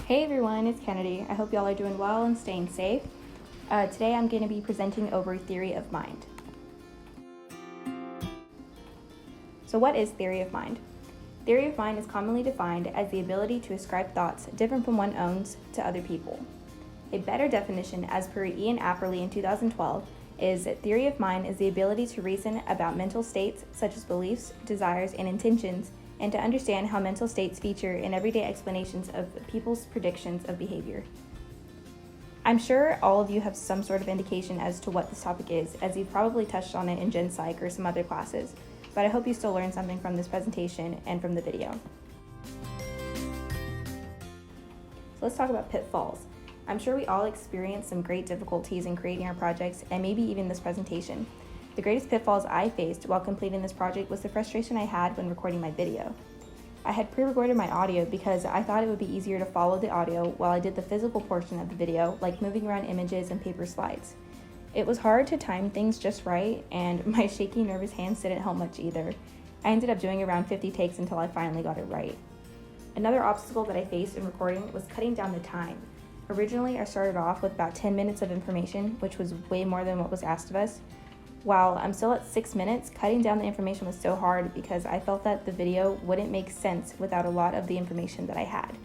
Hey everyone, it's Kennedy. I hope y'all are doing well and staying safe. Today I'm going to be presenting over theory of mind. So what is theory of mind? Theory of mind is commonly defined as the ability to ascribe thoughts different from one's own to other people. A better definition, as per Ian Apperly in 2012, is that theory of mind is the ability to reason about mental states such as beliefs, desires, and intentions, and to understand how mental states feature in everyday explanations of people's predictions of behavior. I'm sure all of you have some sort of indication as to what this topic is, as you've probably touched on it in Gen Psych or some other classes, but I hope you still learned something from this presentation and from the video. So let's talk about pitfalls. I'm sure we all experienced some great difficulties in creating our projects and maybe even this presentation. The greatest pitfalls I faced while completing this project was the frustration I had when recording my video. I had pre-recorded my audio because I thought it would be easier to follow the audio while I did the physical portion of the video, like moving around images and paper slides. It was hard to time things just right, and my shaky, nervous hands didn't help much either. I ended up doing around 50 takes until I finally got it right. Another obstacle that I faced in recording was cutting down the time. Originally, I started off with about 10 minutes of information, which was way more than what was asked of us. While I'm still at 6 minutes, cutting down the information was so hard because I felt that the video wouldn't make sense without a lot of the information that I had.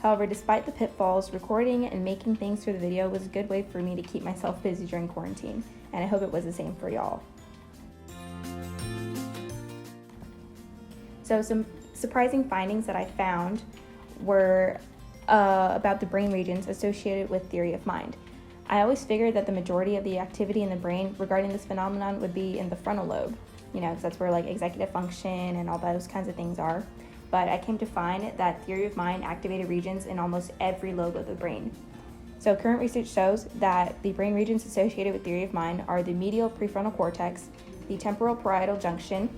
However, despite the pitfalls, recording and making things for the video was a good way for me to keep myself busy during quarantine, and I hope it was the same for y'all. So some surprising findings that I found were about the brain regions associated with theory of mind. I always figured that the majority of the activity in the brain regarding this phenomenon would be in the frontal lobe, because that's where like executive function and all those kinds of things are. But I came to find that theory of mind activated regions in almost every lobe of the brain. So current research shows that the brain regions associated with theory of mind are the medial prefrontal cortex, the temporal parietal junction,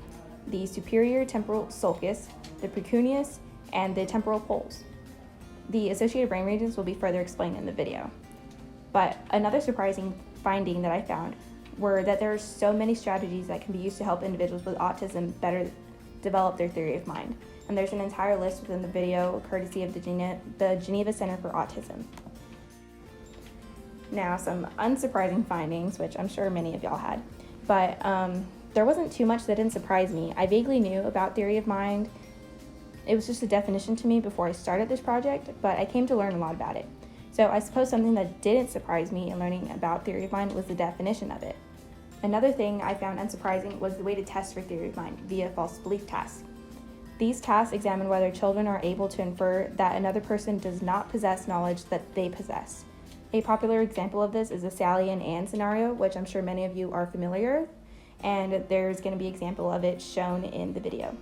the superior temporal sulcus, the precuneus, and the temporal poles. The associated brain regions will be further explained in the video. But another surprising finding that I found were that there are so many strategies that can be used to help individuals with autism better develop their theory of mind. And there's an entire list within the video, courtesy of the Geneva Center for Autism. Now, some unsurprising findings, which I'm sure many of y'all had, but there wasn't too much that didn't surprise me. I vaguely knew about theory of mind. It was just a definition to me before I started this project, but I came to learn a lot about it. So I suppose something that didn't surprise me in learning about theory of mind was the definition of it. Another thing I found unsurprising was the way to test for theory of mind via false belief tasks. These tasks examine whether children are able to infer that another person does not possess knowledge that they possess. A popular example of this is the Sally and Ann scenario, which I'm sure many of you are familiar with, and there's going to be an example of it shown in the video.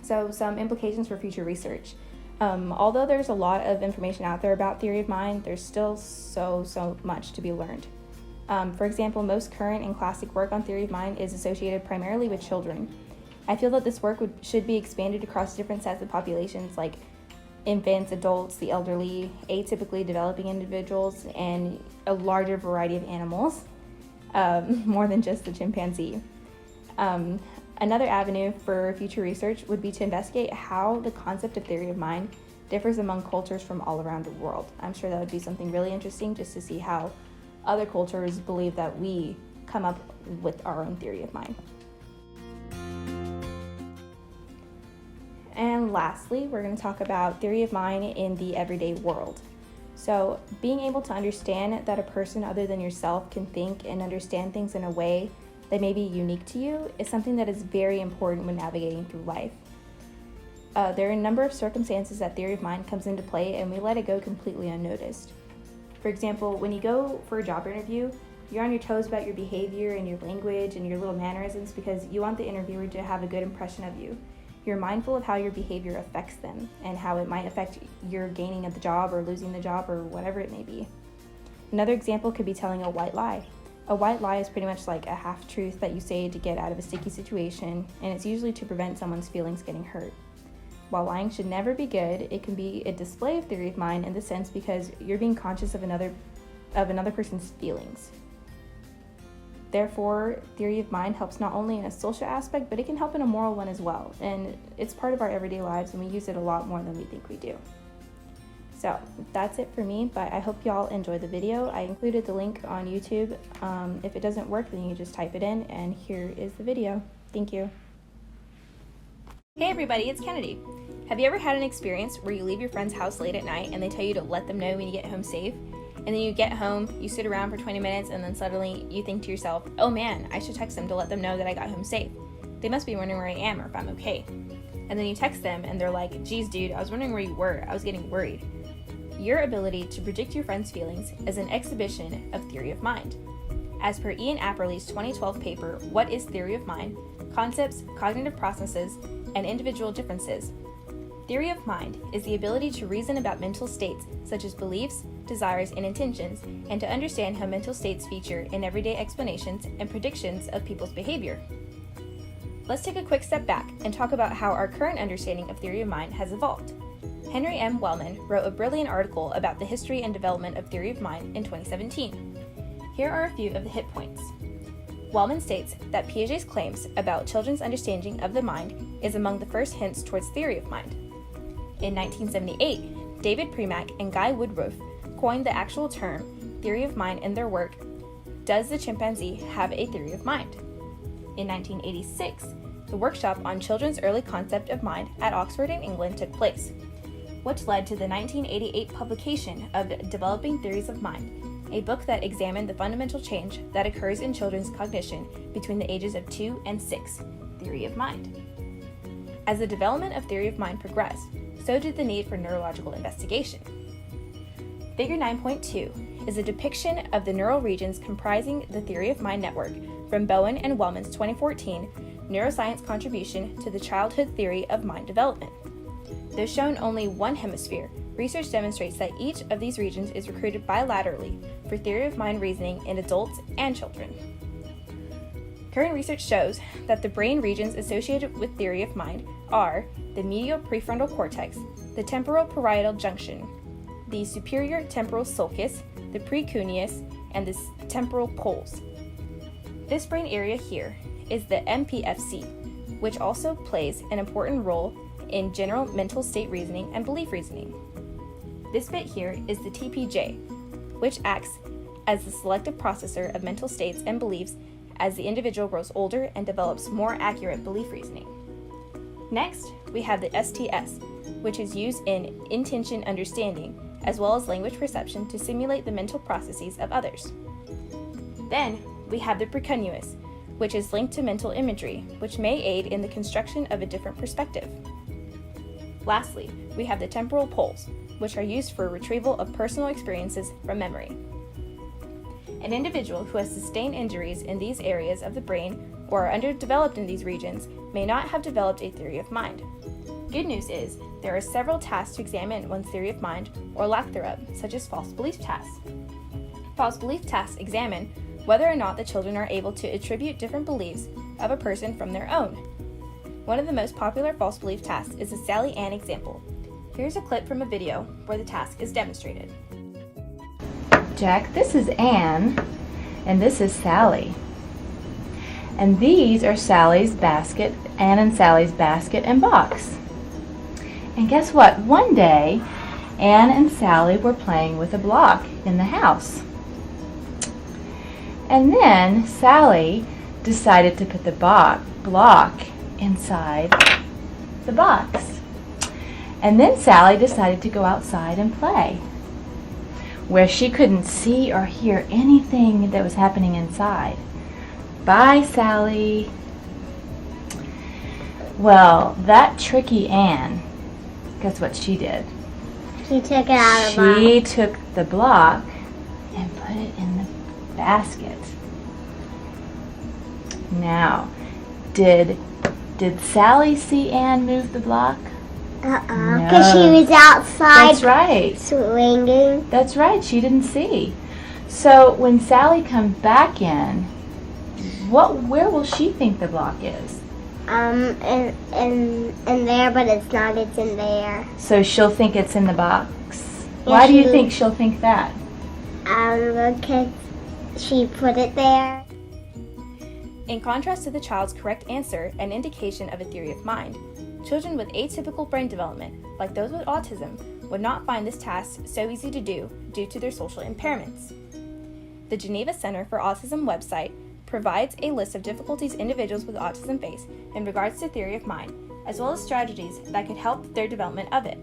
So some implications for future research. Although there's a lot of information out there about theory of mind, there's still so much to be learned. For example, most current and classic work on theory of mind is associated primarily with children. I feel that this work should be expanded across different sets of populations like infants, adults, the elderly, atypically developing individuals, and a larger variety of animals, more than just the chimpanzee. Another avenue for future research would be to investigate how the concept of theory of mind differs among cultures from all around the world. I'm sure that would be something really interesting just to see how other cultures believe that we come up with our own theory of mind. And lastly, we're going to talk about theory of mind in the everyday world. So being able to understand that a person other than yourself can think and understand things in a way that may be unique to you is something that is very important when navigating through life. There are a number of circumstances that theory of mind comes into play, and we let it go completely unnoticed. For example, when you go for a job interview, you're on your toes about your behavior and your language and your little mannerisms because you want the interviewer to have a good impression of you. You're mindful of how your behavior affects them and how it might affect your gaining of the job or losing the job or whatever it may be. Another example could be telling a white lie. A white lie is pretty much like a half-truth that you say to get out of a sticky situation, and it's usually to prevent someone's feelings getting hurt. While lying should never be good, it can be a display of theory of mind in the sense because you're being conscious of another person's feelings. Therefore, theory of mind helps not only in a social aspect, but it can help in a moral one as well. And it's part of our everyday lives, and we use it a lot more than we think we do. So that's it for me, but I hope y'all enjoy the video. I included the link on YouTube. If it doesn't work, then you just type it in, and here is the video. Thank you. Hey everybody, it's Kennedy. Have you ever had an experience where you leave your friend's house late at night and they tell you to let them know when you get home safe? And then you get home, you sit around for 20 minutes, and then suddenly you think to yourself, oh man, I should text them to let them know that I got home safe. They must be wondering where I am or if I'm okay. And then you text them and they're like, geez dude, I was wondering where you were. I was getting worried. Your ability to predict your friend's feelings is an exhibition of theory of mind. As per Ian Apperly's 2012 paper, What is Theory of Mind? Concepts, Cognitive Processes, and Individual Differences. Theory of mind is the ability to reason about mental states such as beliefs, desires, and intentions, and to understand how mental states feature in everyday explanations and predictions of people's behavior. Let's take a quick step back and talk about how our current understanding of theory of mind has evolved. Henry M. Wellman wrote a brilliant article about the history and development of theory of mind in 2017. Here are a few of the hit points. Wellman states that Piaget's claims about children's understanding of the mind is among the first hints towards theory of mind. In 1978, David Premack and Guy Woodruff coined the actual term theory of mind in their work, Does the Chimpanzee Have a Theory of Mind? In 1986, the workshop on children's early concept of mind at Oxford in England took place, which led to the 1988 publication of Developing Theories of Mind, a book that examined the fundamental change that occurs in children's cognition between the ages of 2 and 6, theory of mind. As the development of theory of mind progressed, so did the need for neurological investigation. Figure 9.2 is a depiction of the neural regions comprising the theory of mind network from Bowen and Wellman's 2014 Neuroscience Contribution to the Childhood Theory of Mind Development. Though shown only one hemisphere, research demonstrates that each of these regions is recruited bilaterally for theory of mind reasoning in adults and children. Current research shows that the brain regions associated with theory of mind are the medial prefrontal cortex, the temporal parietal junction, the superior temporal sulcus, the precuneus, and the temporal poles. This brain area here is the MPFC, which also plays an important role in general mental state reasoning and belief reasoning. This bit here is the TPJ, which acts as the selective processor of mental states and beliefs as the individual grows older and develops more accurate belief reasoning. Next, we have the STS, which is used in intention understanding, as well as language perception to simulate the mental processes of others. Then, we have the precuneus, which is linked to mental imagery, which may aid in the construction of a different perspective. Lastly, we have the temporal poles, which are used for retrieval of personal experiences from memory. An individual who has sustained injuries in these areas of the brain or are underdeveloped in these regions may not have developed a theory of mind. Good news is, there are several tasks to examine one's theory of mind or lack thereof, such as false belief tasks. False belief tasks examine whether or not the children are able to attribute different beliefs of a person from their own. One of the most popular false belief tasks is the Sally Ann example. Here's a clip from a video where the task is demonstrated. Jack, this is Ann, and this is Sally. And these are Sally's basket, Ann and Sally's basket and box. And guess what? One day, Ann and Sally were playing with a block in the house. And then Sally decided to put the block inside the box. And then Sally decided to go outside and play, where she couldn't see or hear anything that was happening inside. Bye, Sally. Well, that tricky Ann, guess what she did? She took it out of the box. She took the block and put it in the basket. Now, did Sally see Ann move the block? Because she was outside. That's right. Swinging. That's right. She didn't see. So when Sally comes back in, where will she think the block is? In there, but it's not. It's in there. So she'll think it's in the box. Yeah, Why do you think she'll think that? Because she put it there. In contrast to the child's correct answer, an indication of a theory of mind, children with atypical brain development, like those with autism, would not find this task so easy to do due to their social impairments. The Geneva Center for Autism website provides a list of difficulties individuals with autism face in regards to theory of mind, as well as strategies that could help their development of it.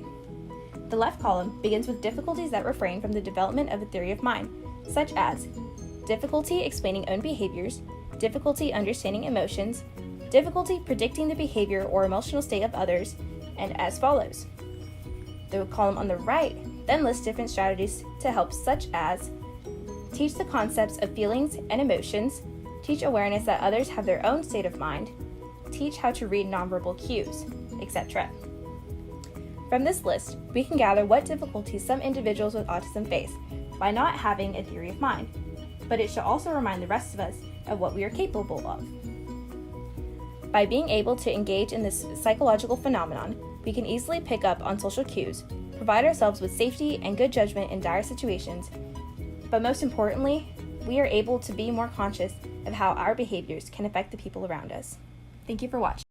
The left column begins with difficulties that refrain from the development of a theory of mind, such as difficulty explaining own behaviors, difficulty understanding emotions, difficulty predicting the behavior or emotional state of others, and as follows. The column on the right then lists different strategies to help, such as teach the concepts of feelings and emotions, teach awareness that others have their own state of mind, teach how to read nonverbal cues, etc. From this list, we can gather what difficulties some individuals with autism face by not having a theory of mind, but it should also remind the rest of us of what we are capable of. By being able to engage in this psychological phenomenon, we can easily pick up on social cues, provide ourselves with safety and good judgment in dire situations, but most importantly, we are able to be more conscious of how our behaviors can affect the people around us. Thank you for watching.